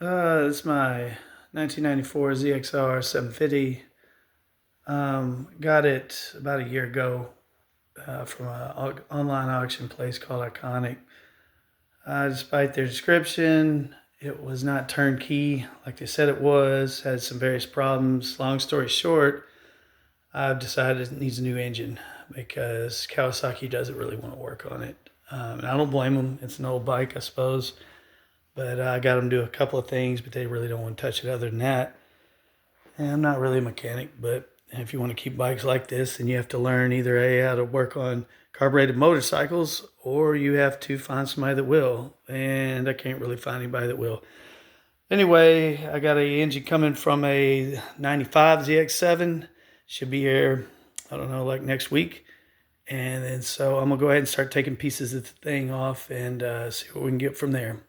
It's my 1994 ZXR750. Got it about a year ago from an online auction place called Iconic. Despite their description, it was not turnkey like they said it was. Had some various problems. Long story short, I've decided it needs a new engine because Kawasaki doesn't really want to work on it. And I don't blame them. It's an old bike, I suppose. But I got them to do a couple of things, but they really don't want to touch it other than that. And I'm not really a mechanic, but if you want to keep bikes like this, then you have to learn either A, how to work on carbureted motorcycles, or you have to find somebody that will. And I can't really find anybody that will. Anyway, I got a engine coming from a 95 ZX7. Should be here, I don't know, like next week. And then so I'm going to go ahead and start taking pieces of the thing off and see what we can get from there.